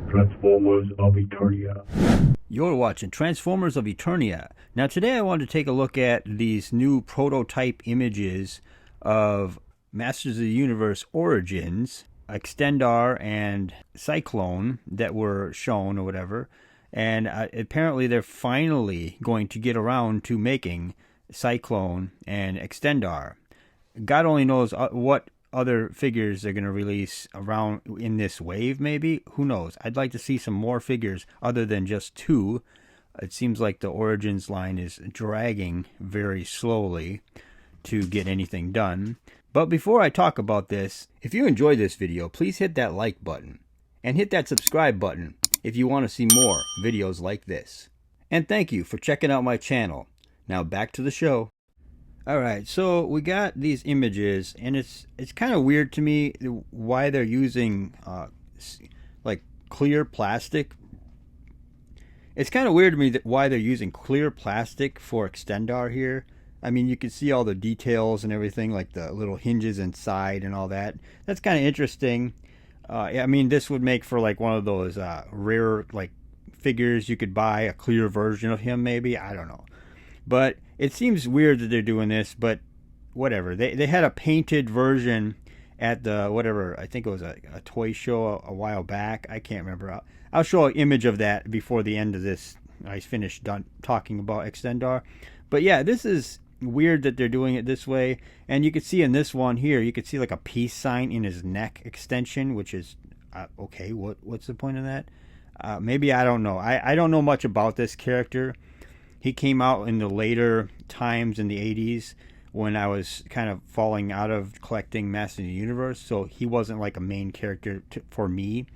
Transformers of Eternia. You're watching Transformers of Eternia. Now today I wanted to take a look at these new prototype images of Masters of the Universe Origins, Extendar and Sy-Klone that were shown or whatever. And apparently they're finally going to get around to making Cyclone and Extendar. God only knows what other figures they're going to release around in this wave, maybe. Who knows? I'd like to see some more figures other than just two. It seems like the Origins line is dragging very slowly to get anything done. But before I talk about this, if you enjoyed this video, please hit that like button and hit that subscribe button if you want to see more videos like this. And thank you for checking out my channel. Now back to the show. Alright, so we got these images, and it's kind of weird to me why they're using like clear plastic. It's kind of weird to me why they're using clear plastic for Extendar here. I mean, you can see all the details and everything, like the little hinges inside and all that. That's kind of interesting. I mean, this would make for like one of those rare like figures you could buy, a clear version of him maybe. I don't know. But it seems weird that they're doing this, but whatever. They had a painted version at the, whatever, I think it was a toy show a while back. I can't remember. I'll show an image of that before the end of this. I finished done talking about Extendar. But yeah, this is weird that they're doing it this way. And you can see in this one here, you can see like a peace sign in his neck extension, which is, okay, what's the point of that? Maybe, I don't know. I don't know much about this character. He came out in the later times in the 80s when I was kind of falling out of collecting Masters of the Universe, so he wasn't like a main character for me.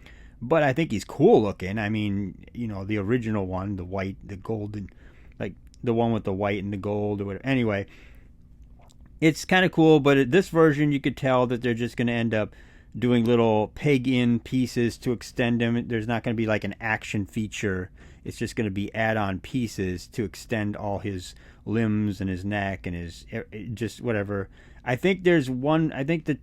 But I think he's cool looking. I mean, you know, the original one, the white, the golden, like the one with the white and the gold or whatever. Anyway, it's kind of cool, but this version you could tell that they're just going to end up doing little peg-in pieces to extend him. There's not going to be like an action feature. It's just going to be add-on pieces to extend all his limbs and his neck and his just whatever. I think there's one. I think the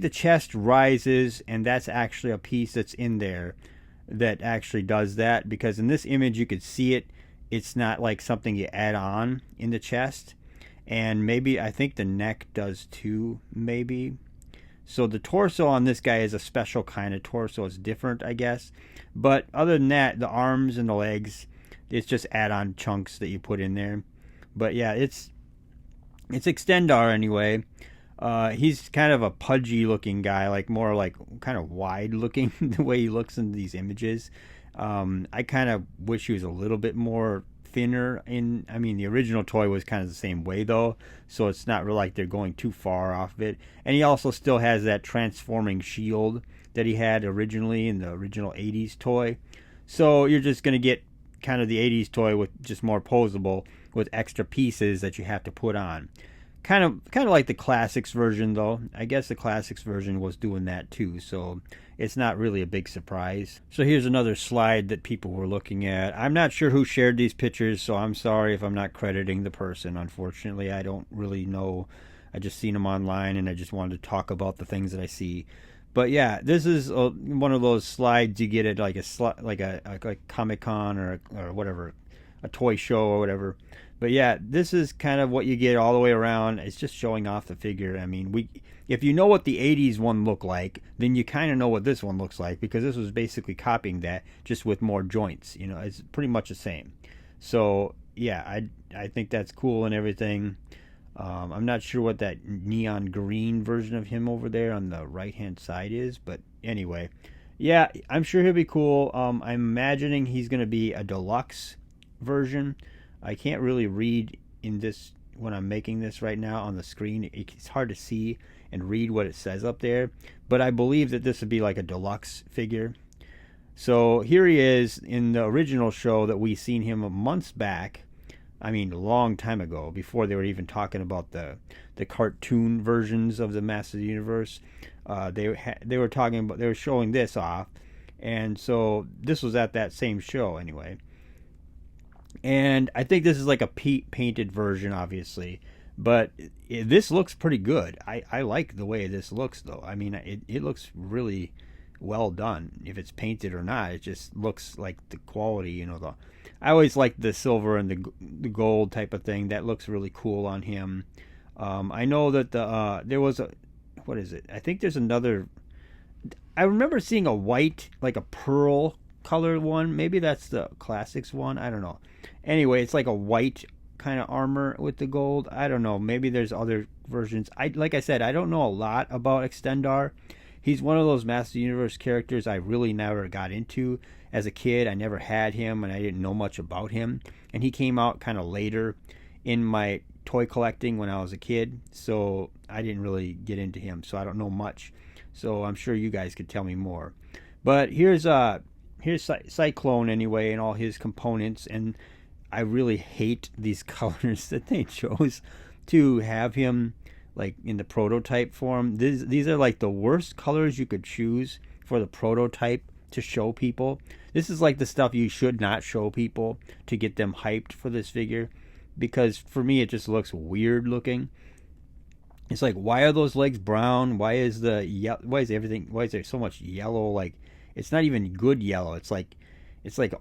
chest rises, and that's actually a piece that's in there that actually does that. Because in this image you could see it. It's not like something you add on in the chest, and maybe I think the neck does too. Maybe. So the torso on this guy is a special kind of torso. It's different, I guess. But other than that, the arms and the legs, it's just add-on chunks that you put in there. But yeah, it's Extendar anyway. He's kind of a pudgy looking guy, like more like kind of wide looking the way he looks in these images. I kind of wish he was a little bit more thinner. I mean, the original toy was kind of the same way though, so it's not really like they're going too far off of it. And he also still has that transforming shield that he had originally in the original 80s toy. So you're just going to get kind of the 80s toy with just more posable with extra pieces that you have to put on. Kind of like the classics version though. I guess the classics version was doing that too, so it's not really a big surprise. So here's another slide that people were looking at. I'm not sure who shared these pictures, so I'm sorry if I'm not crediting the person. Unfortunately, I don't really know. I just seen them online, and I just wanted to talk about the things that I see. But yeah, this is one of those slides you get at like a Comic-Con or whatever, a toy show or whatever. But yeah, this is kind of what you get all the way around. It's just showing off the figure. I mean, if you know what the 80s one looked like, then you kind of know what this one looks like, because this was basically copying that, just with more joints. You know, it's pretty much the same. So yeah, I think that's cool and everything. I'm not sure what that neon green version of him over there on the right hand side is, but anyway, yeah, I'm sure he'll be cool. I'm imagining he's going to be a deluxe version. I can't really read in this when I'm making this right now on the screen. It's hard to see and read what it says up there, but I believe that this would be like a deluxe figure. So here he is in the original show that we seen him months back. I mean, a long time ago, before they were even talking about the cartoon versions of the Masters of the Universe. They were showing this off, and so this was at that same show anyway. And I think this is like a painted version, obviously. But this looks pretty good. I like the way this looks, though. I mean, it looks really well done. If it's painted or not, it just looks like the quality. I always like the silver and the gold type of thing. That looks really cool on him. I know that there was a, what is it? I think there's another. I remember seeing a white, like a pearl color one. Maybe that's the classics one. I don't know. Anyway, it's like a white kind of armor with the gold. I don't know. Maybe there's other versions. Like I said, I don't know a lot about Extendar. He's one of those Master Universe characters I really never got into as a kid. I never had him, and I didn't know much about him. And he came out kind of later in my toy collecting when I was a kid, so I didn't really get into him. So I don't know much. So I'm sure you guys could tell me more. But here's Cyclone anyway, and all his components, and I really hate these colors that they chose to have him like in the prototype form. These are like the worst colors you could choose for the prototype to show people. This is like the stuff you should not show people to get them hyped for this figure, because for me it just looks weird looking. It's like, why are those legs brown? Why is there so much yellow? Like, it's not even good yellow. It's like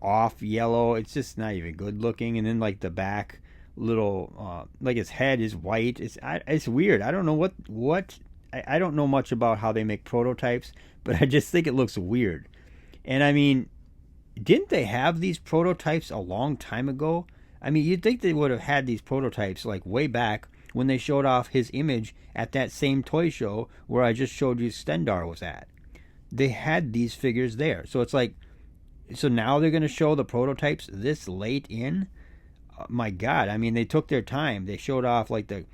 off yellow. It's just not even good looking. And then like the back little like his head is white. It's weird. I don't know what I don't know much about how they make prototypes, but I just think it looks weird. And I mean, didn't they have these prototypes a long time ago? I mean, you'd think they would have had these prototypes like way back when they showed off his image at that same toy show where I just showed you Extendar was at. They had these figures there. So it's like, so now they're going to show the prototypes this late in? My God, I mean, they took their time. They showed off like the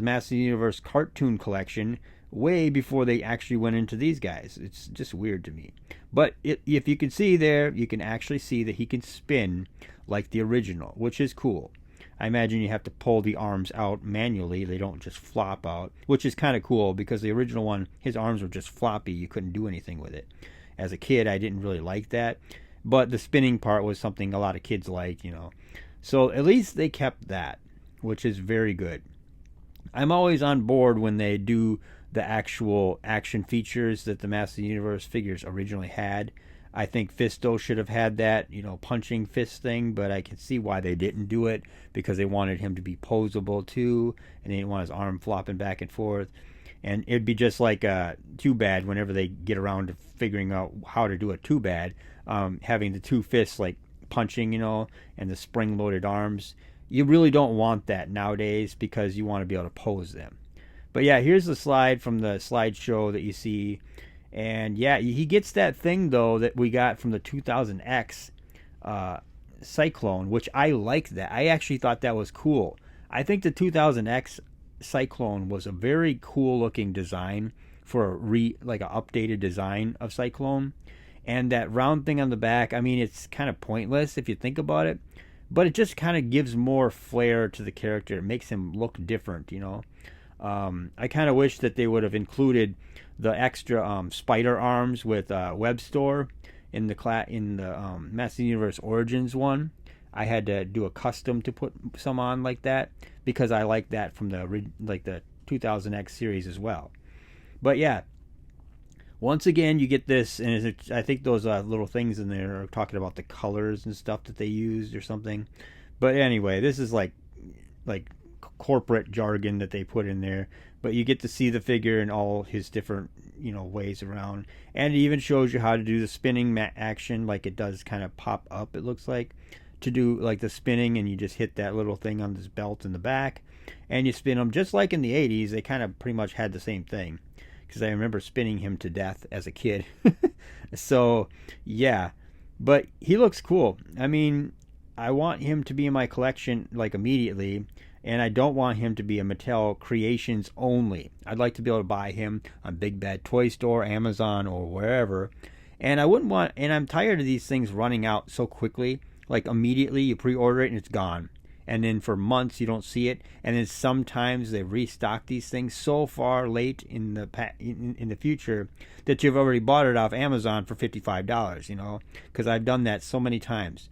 Master Universe cartoon collection way before they actually went into these guys. It's just weird to me. But if you can see there, you can actually see that he can spin like the original, which is cool. I imagine you have to pull the arms out manually. They don't just flop out, which is kind of cool because the original one, his arms were just floppy. You couldn't do anything with it. As a kid, I didn't really like that. But the spinning part was something a lot of kids liked, So at least they kept that, which is very good. I'm always on board when they do the actual action features that the Master Universe figures originally had. I think Fisto should have had that, punching fist thing, but I can see why they didn't do it, because they wanted him to be posable too, and they didn't want his arm flopping back and forth. And it'd be just like Too Bad whenever they get around to figuring out how to do a Too Bad, having the two fists like punching, and the spring-loaded arms. You really don't want that nowadays because you want to be able to pose them. But yeah, here's the slide from the slideshow that you see. And yeah, he gets that thing though that we got from the 2000X Cyclone, which I like that. I actually thought that was cool. I think the 2000X Cyclone was a very cool looking design for like an updated design of Cyclone. And that round thing on the back, I mean, it's kind of pointless if you think about it, but it just kind of gives more flair to the character. It makes him look different, I kind of wish that they would have included the extra spider arms with web store in the Master Universe Origins one. I had to do a custom to put some on like that because I like that from the 2000X series as well. But yeah, once again you get this, and I think those little things in there are talking about the colors and stuff that they used or something. But anyway, this is like corporate jargon that they put in there, but you get to see the figure in all his different ways around, and it even shows you how to do the spinning action. Like it does kind of pop up, it looks like, to do like the spinning, and you just hit that little thing on this belt in the back and you spin them just like in the 80s. They kind of pretty much had the same thing, because I remember spinning him to death as a kid. So yeah, but he looks cool. I mean, I want him to be in my collection like immediately, and I don't want him to be a Mattel Creations only. I'd like to be able to buy him on Big Bad Toy Store, Amazon, or wherever. And I wouldn't want, and I'm tired of these things running out so quickly. Like immediately you pre-order it and it's gone. And then for months you don't see it. And then sometimes they restock these things so far late in the future that you've already bought it off Amazon for $55, because I've done that so many times.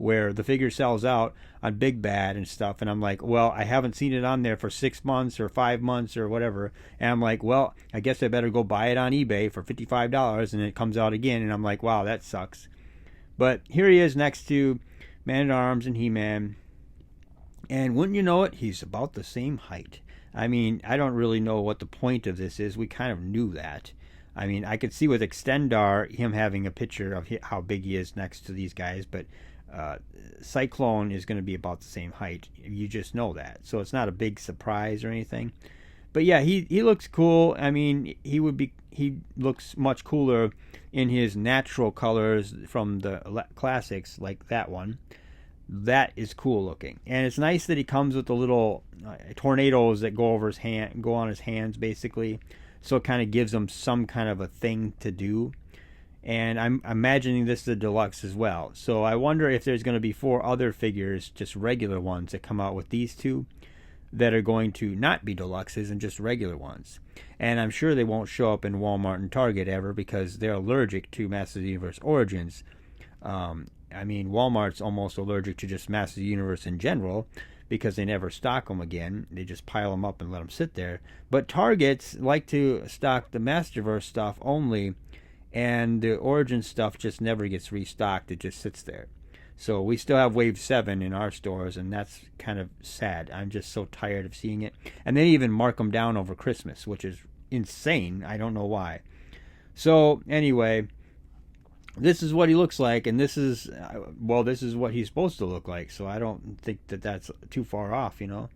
where the figure sells out on Big Bad and stuff, and I'm like, well, I haven't seen it on there for 6 months or 5 months or whatever, and I'm like, well, I guess I better go buy it on eBay for $55, and it comes out again, and I'm like, wow, that sucks. But here he is next to Man-at-Arms and He-Man, and wouldn't you know it, he's about the same height. I mean, I don't really know what the point of this is. We kind of knew that. I mean, I could see with Extendar, him having a picture of how big he is next to these guys, but Cyclone is going to be about the same height. You just know that. So it's not a big surprise or anything. But yeah, he looks cool. I mean, he looks much cooler in his natural colors from the classics, like that one. That is cool looking, and it's nice that he comes with the little tornadoes that go on his hands, basically. So it kind of gives him some kind of a thing to do. And I'm imagining this is a deluxe as well. So I wonder if there's going to be 4 other figures, just regular ones, that come out with these two that are going to not be deluxes and just regular ones. And I'm sure they won't show up in Walmart and Target ever because they're allergic to Masters of the Universe Origins. I mean, Walmart's almost allergic to just Masters of the Universe in general because they never stock them again. They just pile them up and let them sit there. But Targets like to stock the Masterverse stuff only, and the Origin stuff just never gets restocked. It just sits there. So we still have Wave 7 in our stores, and that's kind of sad. I'm just so tired of seeing it. And they even mark them down over Christmas, which is insane. I don't know why. So anyway, this is what he looks like, and this is what he's supposed to look like. So I don't think that that's too far off, you know.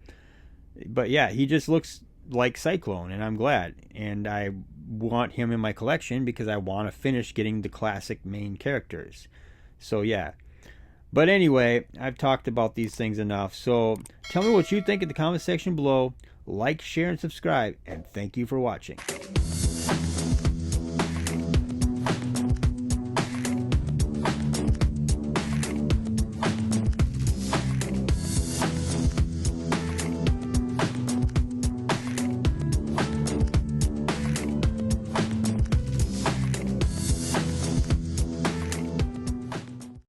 But yeah, he just looks like Cyclone, and I'm glad. And I want him in my collection because I want to finish getting the classic main characters. So yeah. But anyway, I've talked about these things enough. So tell me what you think in the comment section below. Like, share, and subscribe. And thank you for watching.